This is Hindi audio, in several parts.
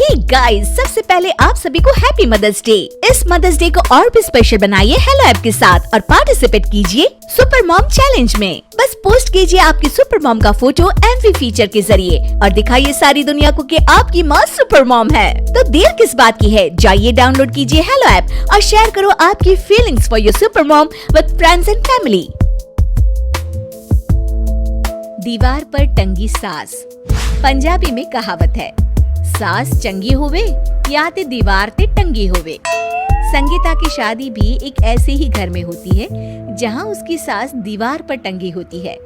हे गाइस, सबसे पहले आप सभी को हैप्पी मदर्स डे। इस मदर्स डे को और भी स्पेशल बनाइए हेलो ऐप के साथ और पार्टिसिपेट कीजिए सुपर मॉम चैलेंज में। बस पोस्ट कीजिए आपकी सुपर मॉम का फोटो एमवी फीचर के जरिए और दिखाइए सारी दुनिया को कि आपकी माँ सुपर मॉम है। तो देर किस बात की है, जाइए डाउनलोड कीजिए हेलो ऐप और शेयर करो आपकी feelings for your super mom with friends and family. दीवार पर टंगी सास। पंजाबी में कहावत है, सास चंगी होवे या ते दीवार ते टंगी होवे। संगीता की शादी भी एक ऐसे ही घर में होती है जहां उसकी सास दीवार पर टंगी होती है।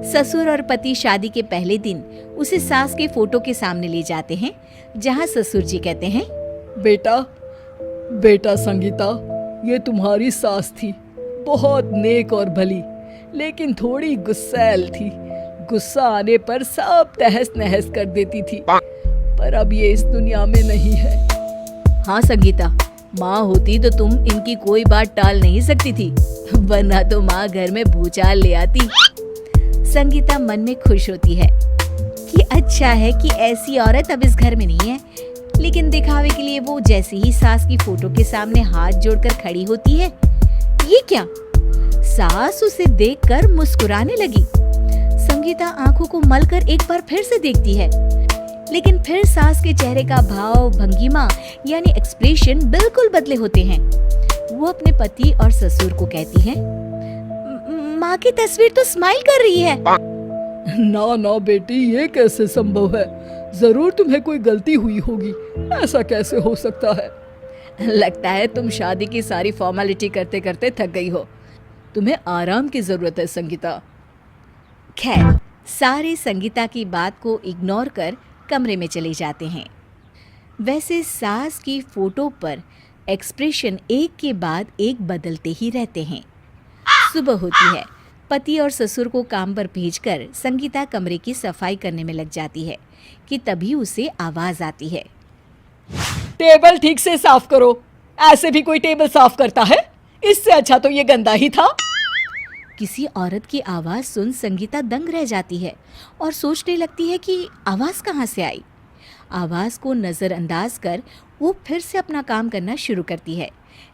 ससुर और पति शादी के पहले दिन उसे सास के फोटो के सामने ले जाते हैं, जहां ससुर जी कहते हैं, बेटा संगीता, ये तुम्हारी सास थी, बहुत नेक और भली, लेकिन थोड़ी गुस्सैल थी। गुस्सा आने पर सब तहस नहस कर देती थी, पर अब ये इस दुनिया में नहीं है। हाँ संगीता, माँ होती तो तुम इनकी कोई बात टाल नहीं सकती थी, वरना तो माँ घर में भूचाल ले आती। संगीता मन में खुश होती है कि अच्छा है कि ऐसी औरत अब इस घर में नहीं है, लेकिन दिखावे के लिए वो जैसे ही सास की फोटो के सामने हाथ जोड़कर खड़ी होती है, ये क्या, सास उसे देखकर मुस्कुराने लगी। संगीता आंखों को मलकर एक बार फिर से देखती है, लेकिन फिर सास के चेहरे का भाव, भंगिमा यानी एक्सप्रेशन बिल्कुल बदले होते हैं। वो अपने पति और ससुर को कहती है, माँ की तस्वीर तो स्माइल कर रही है। ना बेटी, ये कैसे संभव है? जरूर तुम्हें कोई गलती हुई होगी, ऐसा कैसे हो सकता है? लगता है तुम शादी की सारी फॉर्मेलिटी करते करते थक गई हो, तुम्हें आराम की जरूरत है संगीता। खैर, सारे संगीता की बात को इग्नोर कर कमरे में चले जाते हैं। वैसे सास की फोटो पर एक्सप्रेशन एक के बाद एक बदलते ही रहते हैं। सुबह होती है, पति और ससुर को काम पर भेजकर संगीता कमरे की सफाई करने में लग जाती है कि तभी उसे आवाज आती है, टेबल ठीक से साफ करो। ऐसे भी कोई टेबल साफ करता है? इससे अच्छा तो ये गंदा ही था। किसी औरत की आवाज सुन संगीता दंग रह जाती है और सोचने लगती है कि आवाज कहाँ से आई। आवाज को नजरअंदाज कर वो फिर से अपना काम करना शुरू करती है,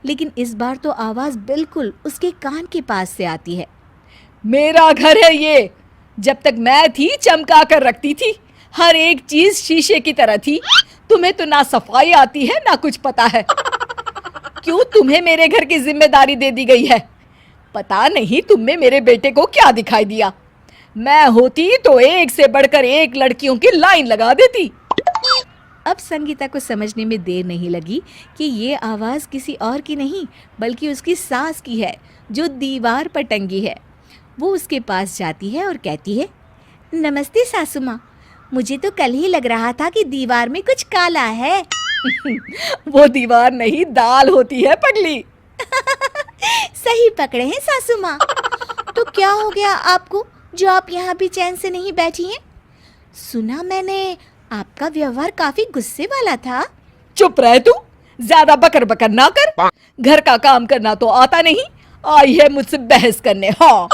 लेकिन इस बार तो आवाज बिल्कुल उसके कान के पास से आती है। मेरा घर है ये, जब तक मैं थी चमका कर रखती थी, हर एक चीज शीशे की तरह थी। तुम्हें तो ना सफाई आती है ना कुछ पता है। क्यों तुम्हें मेरे घर की जिम्मेदारी दे दी गई है? पता नहीं तुम में मेरे बेटे को क्या दिखाई दिया। मैं होती तो एक से बढ़कर एक लड़कियों की लाइन लगा देती। अब संगीता को समझने में देर नहीं लगी कि ये आवाज किसी और की नहीं बल्कि उसकी सास की है, जो दीवार पर टंगी है। वो उसके पास जाती है और कहती है, नमस्ते सासू माँ, मुझे तो कल ही लग रहा था कि दीवार में कुछ काला है। वो दीवार नहीं, दाल होती है पगली। सही पकड़े हैं सासू माँ। तो क्या हो गया आपको जो आप यहाँ भी चैन से नहीं बैठी हैं? सुना मैंने आपका व्यवहार काफी गुस्से वाला था। चुप रह तू, ज्यादा बकर बकर ना कर। घर का काम करना तो आता नहीं, आई है मुझसे बहस करने। हाँ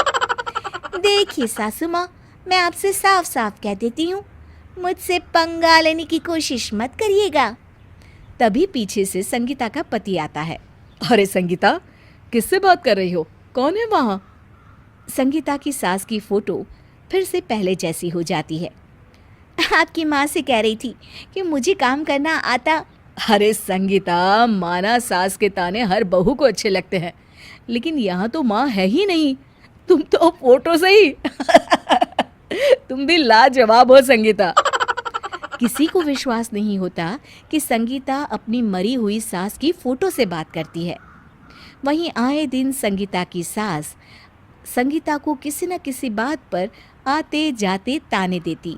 देखिए सासू माँ, मैं आपसे साफ साफ कह देती हूँ, मुझसे पंगा लेने की कोशिश मत करिएगा। तभी पीछे से संगीता का पति आता है। अरे संगीता, किससे बात कर रही हो? कौन है वहाँ? संगीता की सास की फोटो फिर से पहले जैसी हो जाती है। आपकी माँ से कह रही थी कि मुझे काम करना आता। अरे संगीता, माना सास के ताने हर बहू को अच्छे लगते हैं, लेकिन यहाँ तो माँ है ही नहीं, तुम तो फोटो से ही। तुम भी लाजवाब हो संगीता। किसी को विश्वास नहीं होता कि संगीता अपनी मरी हुई सास की फोटो से बात करती है। वहीं आए दिन संगीता की सास संगीता को किसी न किसी बात पर आते जाते ताने देती।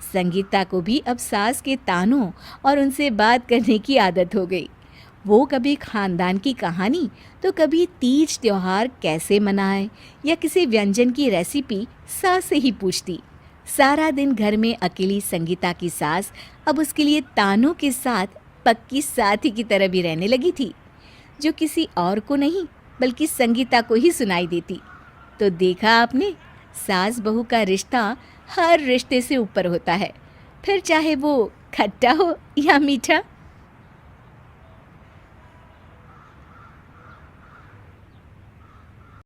संगीता को भी अब सास के तानों और उनसे बात करने की आदत हो गई। वो कभी खानदान की कहानी तो कभी तीज त्योहार कैसे मनाए या किसी व्यंजन की रेसिपी सास से ही पूछती। सारा दिन घर में अकेली संगीता की सास अब उसके लिए तानों के साथ पक्की साथी की तरह भी रहने लगी थी, जो किसी और को नहीं बल्कि संगीता को ही सुनाई देती। तो देखा आपने, सास बहू का रिश्ता हर रिश्ते से ऊपर होता है, फिर चाहे वो खट्टा हो या मीठा,